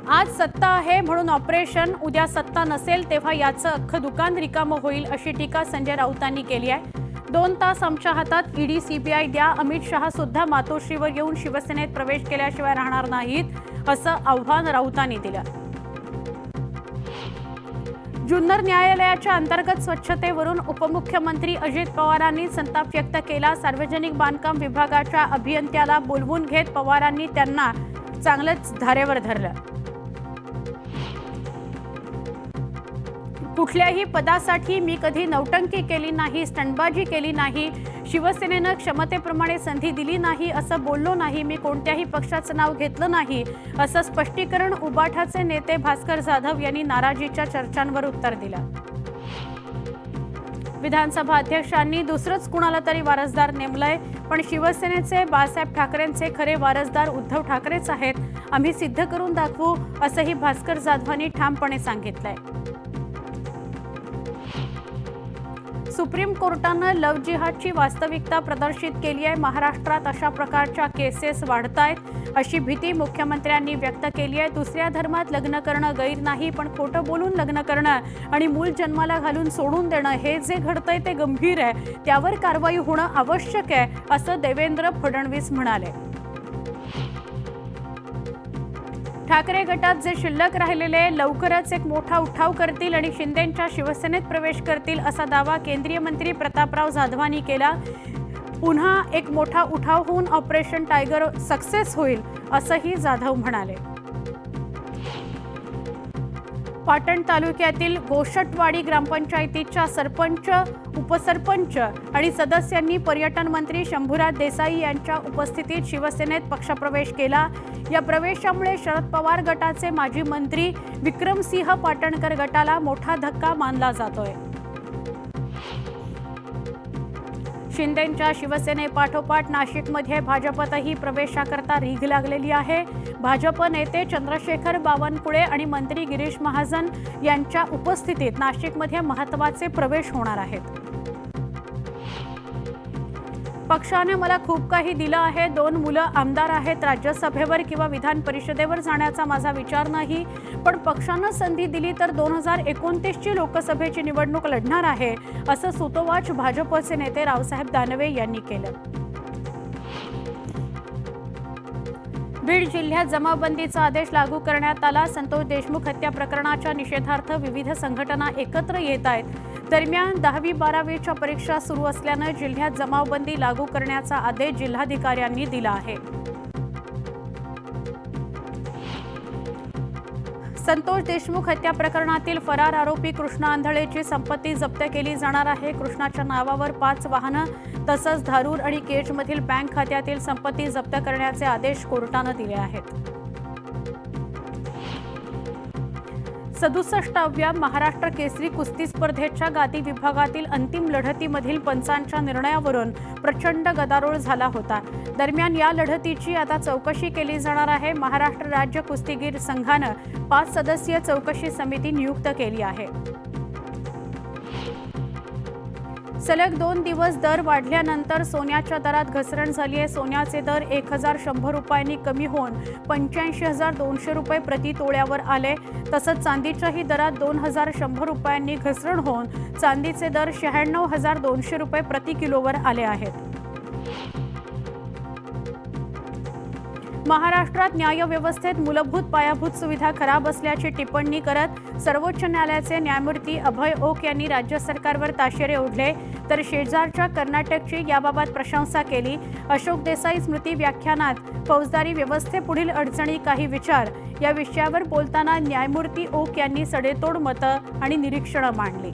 आज सत्ता आहे म्हणून ऑपरेशन, उद्या सत्ता नसेल तेव्हा याचं अख्खं दुकान रिकामं होईल अशी टीका संजय राऊतांनी केली आहे। 2 तास आमच्या हातात ईडी सीबीआय द्या, अमित शहा सुद्धा मातोश्रीवर येऊन शिवसेनेत प्रवेश केल्याशिवाय राहणार नाहीत असं आव्हान राऊतांनी दिलं। जुन्नर न्यायालयाच्या अंतर्गत स्वच्छतेवरून उपमुख्यमंत्री अजित पवारांनी संताप व्यक्त केला। सार्वजनिक बांधकाम विभागाच्या अभियंत्याला बोलवून घेत पवारांनी त्यांना चांगलंच धारेवर धरलं। कुठल्याही पदासाठी मी कधी नौटंकी केली नाही, स्टंटबाजी केली नाही, शिवसेनेनं क्षमतेप्रमाणे संधी दिली नाही असं बोललो नाही, मी कोणत्याही पक्षाचं नाव घेतलं नाही असं स्पष्टीकरण उबाठाचे नेते भास्कर जाधव यांनी नाराजीच्या चर्चांवर उत्तर दिलं। विधानसभा अध्यक्षांनी दुसरंच कुणाला तरी वारसदार नेमलंय, पण शिवसेनेचे बाळासाहेब ठाकरेंचे खरे वारसदार उद्धव ठाकरेच आहेत, आम्ही सिद्ध करून दाखवू असंही भास्कर जाधवांनी ठामपणे सांगितलंय। सुप्रीम कोर्टानं लव्ह जिहादची वास्तविकता प्रदर्शित केली आहे। महाराष्ट्रात अशा प्रकारच्या केसेस वाढतायत अशी भीती मुख्यमंत्र्यांनी व्यक्त केली आहे। दुसऱ्या धर्मात लग्न करणं गैर नाही, पण खोटं बोलून लग्न करणं आणि मूल जन्माला घालून सोडून देणं हे जे घडतंय ते गंभीर आहे, त्यावर कारवाई होणं आवश्यक आहे असं देवेंद्र फडणवीस म्हणाले। ठाकरे गटात जे शिल्लक राहिलेले लवकरच एक मोठा उठाव करतील आणि शिंदेंच्या शिवसेनेत प्रवेश करतील असा दावा केंद्रीय मंत्री प्रतापराव जाधवांनी केला। पुन्हा एक मोठा उठाव होऊन ऑपरेशन टायगर सक्सेस होईल असंही जाधव म्हणाले। पाटण तालुक्यातील गोशटवाडी ग्रामपंचायतीच्या सरपंच, उपसरपंच आणि सदस्यांनी पर्यटन मंत्री शंभूराज देसाई यांच्या उपस्थितीत शिवसेनेत पक्षप्रवेश केला। या प्रवेशामुळे शरद पवार गटाचे माजी मंत्री विक्रमसिंह पाटणकर गटाला मोठा धक्का मानला जातोय। शिंदेंच्या शिवसेनेपाठोपाठ नाशिकमध्ये भाजपतही प्रवेशाकरता रीघ लागलेली आहे। भाजप नेते चंद्रशेखर बावनकुळे आणि मंत्री गिरीश महाजन यांच्या उपस्थितीत नाशिकमध्ये महत्त्वाचे प्रवेश होणार आहेत। पक्षाने मला खूप काही दिलं आहे, 2 मुलं आमदार आहेत, राज्यसभेवर किंवा विधान परिषदेवर जाण्याचा माझा विचार नाही, पण पक्षानं संधी दिली तर 2029ची लोकसभेची निवडणूक लढणार आहे असं सुतोवाच भाजपचे नेते रावसाहेब दानवे यांनी केलं। बीड जिल्ह्यात जमावबंदीचा आदेश लागू करण्यात आला। संतोष देशमुख हत्या प्रकरणाच्या निषेधार्थ विविध संघटना एकत्र येत आहेत। दरम्यान 10वी-12वीच्या परीक्षा सुरू असल्यानं जिल्ह्यात जमावबंदी लागू करण्याचा आदेश जिल्हाधिकाऱ्यांनी दिला आहे। संतोष देशमुख हत्या प्रकरणातील फरार आरोपी कृष्णा आंधळेची संपत्ती जप्त केली जाणार आहे। कृष्णाच्या नावावर 5 वाहनं तसंच धारूर आणि केजमधील बँक खात्यातील संपत्ती जप्त करण्याचे आदेश कोर्टानं दिले आहेत। 67व्या महाराष्ट्र केसरी कुस्ती स्पर्धेच्या गादी विभागातील अंतिम लढतीमधील पंचांच्या निर्णयावरून प्रचंड गदारोळ झाला होता। दरम्यान या लढतीची आता चौकशी केली जाणार आहे। महाराष्ट्र राज्य कुस्तीगीर संघानं 5 सदस्यीय चौकशी समिती नियुक्त केली आहे। सलग 2 दिवस दर वाढल्यानंतर सोन्याच्या दरात घसरण झाली आहे। सोन्याचे दर 1100 रुपयांनी कमी होऊन 85,200 रुपये प्रति तोळ्यावर आले। तसंच चांदीच्याही दरात 2,100 रुपयांनी घसरण होऊन चांदीचे दर 96,200 रुपये प्रति किलोवर आले आहेत। महाराष्ट्रात न्यायव्यवस्थेत मूलभूत पायाभूत सुविधा खराब असल्याची टिप्पणी करत सर्वोच्च न्यायालयाचे न्यायमूर्ती अभय ओक यांनी राज्य सरकारवर ताशेरे ओढले, तर शेजारच्या कर्नाटकची याबाबत प्रशंसा केली। अशोक देसाई स्मृती व्याख्यानात फौजदारी व्यवस्थेपुढील अडचणी काही विचार या विषयावर बोलताना न्यायमूर्ती ओक यांनी सडेतोड मतं आणि निरीक्षणं मांडली।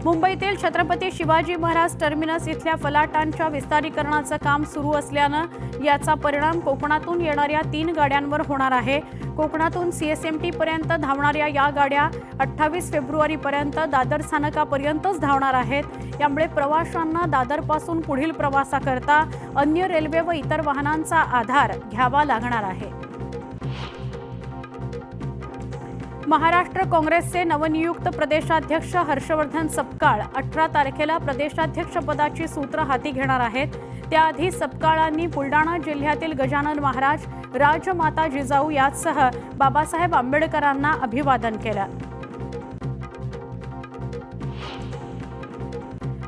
मुंबईतील छत्रपती शिवाजी महाराज टर्मिनस इथल्या फलाटांच्या विस्तारीकरणाचं काम सुरू असल्यानं याचा परिणाम कोकणातून येणाऱ्या 3 गाड्यांवर होणार आहे। कोकणातून CSMT पर्यंत धावणाऱ्या या गाड्या 28 फेब्रुवारीपर्यंत दादर स्थानकापर्यंतच धावणार आहेत। यामुळे प्रवाशांना दादरपासून पुढील प्रवासाकरता अन्य रेल्वे व इतर वाहनांचा आधार घ्यावा लागणार आहे। महाराष्ट्र काँग्रेसचे नवनियुक्त प्रदेशाध्यक्ष हर्षवर्धन सपकाळ 18 तारखेला प्रदेशाध्यक्षपदाची सूत्र हाती घेणार आहेत। त्याआधी सपकाळांनी बुलडाणा जिल्ह्यातील गजानन महाराज, राजमाता जिजाऊ यासह बाबासाहेब आंबेडकरांना अभिवादन केलं.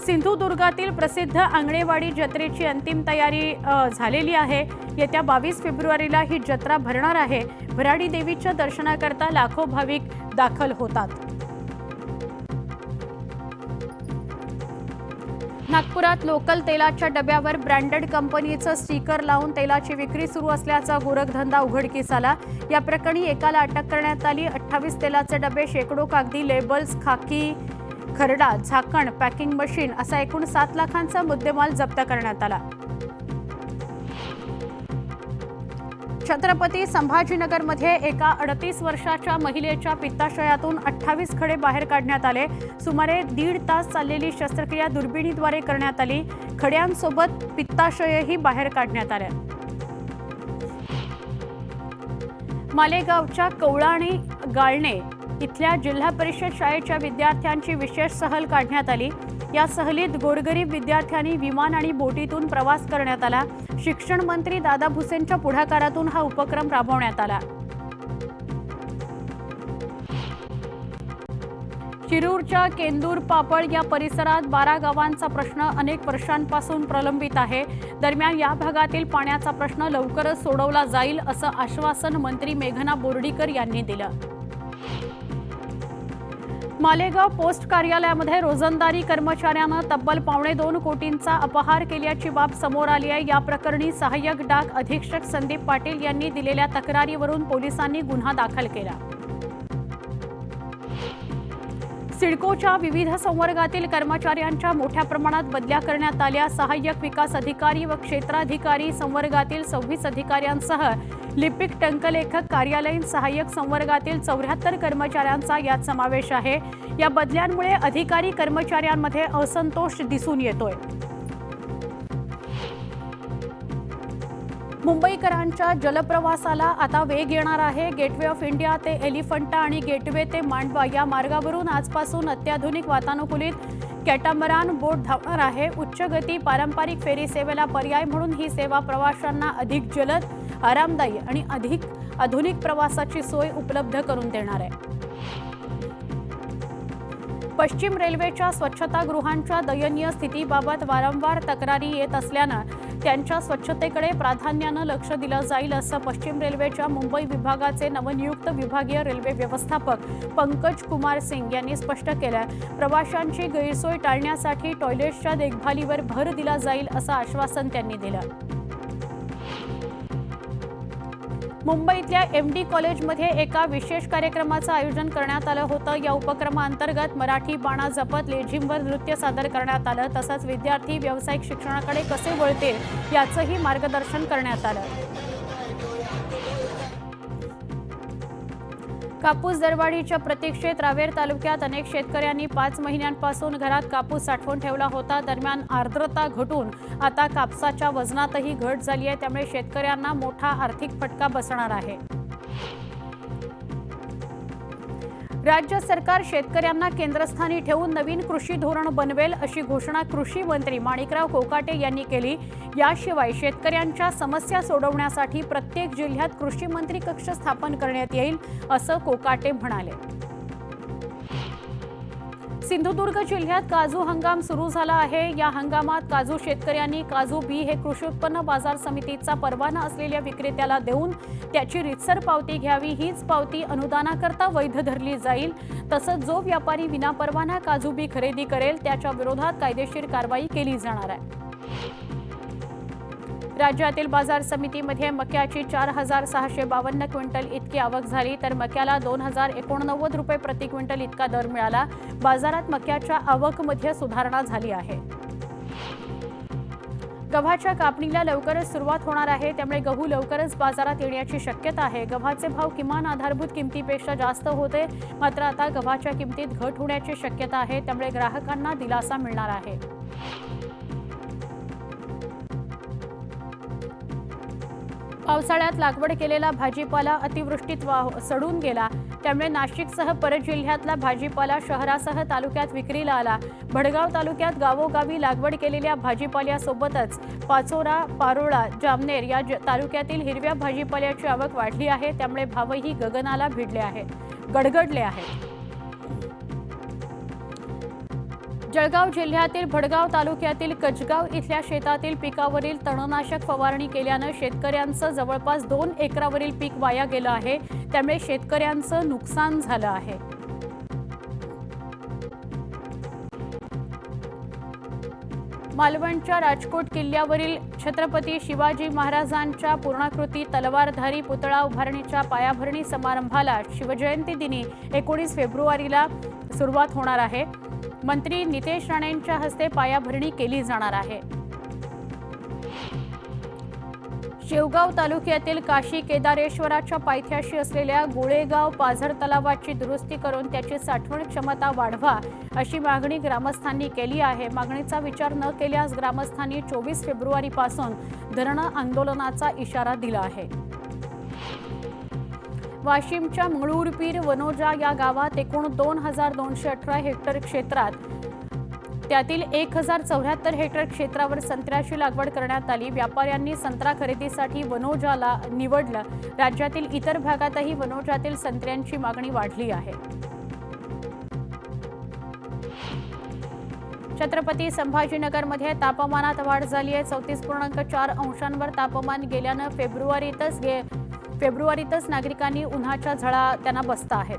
सिंधुदुर्गातील प्रसिद्ध आंगणेवाडी जत्रेची अंतिम तयारी झालेली आहे. येत्या 22 फेब्रुवारीला ही जत्रा भरणार आहे. भराडी देवीच्या दर्शनाकरता लाखो भाविक दाखल होतात. नागपुरात लोकल तेलाच्या डब्यावर ब्रँडेड कंपनीचं स्टिकर लावून तेलाची विक्री सुरू असल्याचा गोरखधंदा उघडकीस आला. या प्रकरणी एकाला अटक करण्यात आली. 28 तेलाचे डबे, शेकडो कागदी लेबल्स, खाकी, खरडा, झाकण, पॅकिंग मशीन असा एकूण 7 लाखांचा मुद्देमाल जप्त करण्यात आला. छत्रपती संभाजीनगरमध्ये एका 38 वर्षाच्या महिलेच्या पित्ताशयातून 28 खडे बाहेर काढण्यात आले. सुमारे 1.5 तास चाललेली शस्त्रक्रिया दुर्बिणीद्वारे करण्यात आली. खड्यांसोबत पित्ताशयही बाहेर काढण्यात आले. मालेगावच्या कवळाणी गाळणे इथल्या जिल्हा परिषद शाळेच्या विद्यार्थ्यांची विशेष सहल काढण्यात आली. या सहलीत गोरगरीब विद्यार्थ्यांनी विमान आणि बोटीतून प्रवास करण्यात आला. शिक्षण मंत्री दादा भुसेंच्या पुढाकारातून हा उपक्रम राबवण्यात आला. शिरूरच्या केंदूर पापळ या परिसरात 12 गावांचा प्रश्न अनेक वर्षांपासून प्रलंबित आहे. दरम्यान या भागातील पाण्याचा प्रश्न लवकरच सोडवला जाईल असं आश्वासन मंत्री मेघना बोर्डीकर यांनी दिलं. मालेगाव पोस्ट कार्यालयामध्ये रोजंदारी कर्मचाऱ्यानं तब्बल 2.25 कोटींचा अपहार केल्याची बाब समोर आली आहे. या प्रकरणी सहाय्यक डाक अधीक्षक संदीप पाटील यांनी दिलेल्या तक्रारीवरून पोलिसांनी गुन्हा दाखल केला. सिडकोच्या विविध संवर्गातील कर्मचाऱ्यांच्या मोठ्या प्रमाणात बदल्या करण्यात आल्या. सहाय्यक विकास अधिकारी व क्षेत्राधिकारी संवर्गातील 26 अधिकाऱ्यांसह लिपिक, टंकलेखक, कार्यालयीन सहाय्यक संवर्गातील 74 कर्मचाऱ्यांचा यात समावेश आहे. या बदल्यांमुळे अधिकारी कर्मचाऱ्यांमध्ये असंतोष दिसून येतोय. मुंबईकरांच्या जलप्रवासाला आता वेग येणार आहे. गेटवे ऑफ इंडिया ते एलिफंटा आणि गेटवे ते मांडवा या मार्गावरून आजपासून अत्याधुनिक वातानुकूलित कॅटामरान बोट धावणार आहे. उच्च गती पारंपरिक फेरी सेवेला पर्याय म्हणून ही सेवा प्रवाशांना अधिक जलद, आरामदायी आणि अधिक आधुनिक प्रवासाची सोय उपलब्ध करून देणार आहे. पश्चिम रेल्वेच्या स्वच्छतागृहांच्या दयनीय स्थितीबाबत वारंवार तक्रारी येत असल्यानं त्यांच्या स्वच्छतेकडे प्राधान्यानं लक्ष दिलं जाईल असं पश्चिम रेल्वेच्या मुंबई विभागाचे नवनियुक्त विभागीय रेल्वे व्यवस्थापक पंकज कुमार सिंग यांनी स्पष्ट केलं. प्रवाशांची गैरसोय टाळण्यासाठी टॉयलेट्सच्या देखभालीवर भर दिला जाईल असं आश्वासन त्यांनी दिलं. मुंबईतल्या MD कॉलेजमध्ये एका विशेष कार्यक्रमाचं आयोजन करण्यात आलं होतं. या उपक्रमाअंतर्गत मराठी बाणा जपत लेझिमवर नृत्य सादर करण्यात आलं. तसंच विद्यार्थी व्यावसायिक शिक्षणाकडे कसे वळतील याचंही मार्गदर्शन करण्यात आलं. कापूस दरवाढीच्या प्रतीक्षेत रावेर तालुक्यात अनेक शेतकऱ्यांनी 5 महिन्यांपासून घरात कापूस साठवून ठेवला होता. दरम्यान आर्द्रता घटून आता कापसाच्या वजनातही घट झाली आहे. त्यामुळे शेतकऱ्यांना मोठा आर्थिक फटका बसणार आहे. राज्य सरकार शेतकऱ्यांना केंद्रस्थानी ठेवून नवीन कृषी धोरण बनवेल अशी घोषणा कृषी मंत्री माणिकराव कोकाटे यांनी केली. याशिवाय शेतकऱ्यांच्या समस्या सोडवण्यासाठी प्रत्येक जिल्ह्यात कृषी मंत्री कक्ष स्थापन करण्यात येईल असं कोकाटे म्हणाले. सिंधुदुर्ग जिल्ह्यात काजू हंगाम सुरू झाला आहे. या हंगामात काजू शेतकऱ्यांनी काजू बी हे कृषी उत्पन्न बाजार समितीचा परवाना असलेल्या विक्रेत्याला देऊन त्याची रीतसर पावती घ्यावी. हीच पावती अनुदानाकरता वैध धरली जाईल. तसंच जो व्यापारी विनापरवाना काजू बी खरेदी करेल त्याच्या विरोधात कायदेशीर कारवाई केली जाणार आहे. राज्यातील बाजार समितीमध्ये मक्याची 4,652 क्विंटल इतकी आवक झाली, तर मक्याला 2,089 रुपये प्रति क्विंटल इतका दर मिळाला. बाजारात मक्याच्या आवकमध्ये सुधारणा झाली आहे. गव्हाच्या कापणीला लवकरच सुरुवात होणार आहे. त्यामुळे गहू लवकरच बाजारात येण्याची शक्यता आहे. गव्हाचे भाव किमान आधारभूत किमतीपेक्षा जास्त होते, मात्र आता गव्हाच्या किमतीत घट होण्याची शक्यता आहे. त्यामुळे ग्राहकांना दिलासा मिळणार आहे. पावसाळ्यात लागवड केलेला भाजीपाला अतिवृष्टीत सडून गेला, त्यामुळे नाशिकसह परत जिल्ह्यातला भाजीपाला शहरासह तालुक्यात विक्रीला आला। भडगाव तालुक्यात गावोगावी लागवड केलेल्या भाजीपाल्यासोबतच पाचोरा, पारोळा, जामनेर या तालुक्यातील हिरव्या भाजीपाल्याची आवक वाढली आहे, त्यामुळे भावही गगनाला गडगडले आहेत। जळगाव जिल्ह्यातील भडगाव तालुक्यातील कचगाव इथल्या शेतातील पिकावरील तणनाशक फवारणी केल्यानं शेतकऱ्यांचं जवळपास 2 एकरावरील पीक वाया गेलं आहे, त्यामुळे शेतकऱ्यांचं नुकसान झालं आहे। मालवणच्या राजकोट किल्ल्यावरील छत्रपती शिवाजी महाराजांच्या पूर्णाकृती तलवारधारी पुतळा उभारणीच्या पायाभरणी समारंभाला शिवजयंती दिनी 19 फेब्रुवारीला सुरुवात होणार आहे। मंत्री नितेश राणेंच्या हस्ते पायाभरणी केली जाणार आहे। शेवगाव तालुक्यातील काशी केदारेश्वराच्या पायथ्याशी असलेल्या गोळेगाव पाझर तलावाची दुरुस्ती करून त्याची साठवण क्षमता वाढवा अशी मागणी ग्रामस्थांनी केली आहे। मागणीचा विचार न केल्यास ग्रामस्थांनी 24 फेब्रुवारीपासून धरण आंदोलनाचा इशारा दिला आहे। वाशिमच्या मंगळूरपीर वनोजा या गावात एकूण 2218 हेक्टर क्षेत्रात त्यातील 1074 हेक्टर क्षेत्रावर संत्र्याची लागवड करण्यात आली। व्यापाऱ्यांनी संत्रा खरेदीसाठी वनोजाला निवडलं। राज्यातील इतर भागातही वनोजातील संत्र्यांची मागणी वाढली आहे। छत्रपती संभाजीनगरमध्ये तापमानात वाढ झाली आहे। 34.4 अंशांवर तापमान गेल्यानं फेब्रुवारीतच नागरिकांनी उन्हाच्या झळा त्यांना बसत आहेत।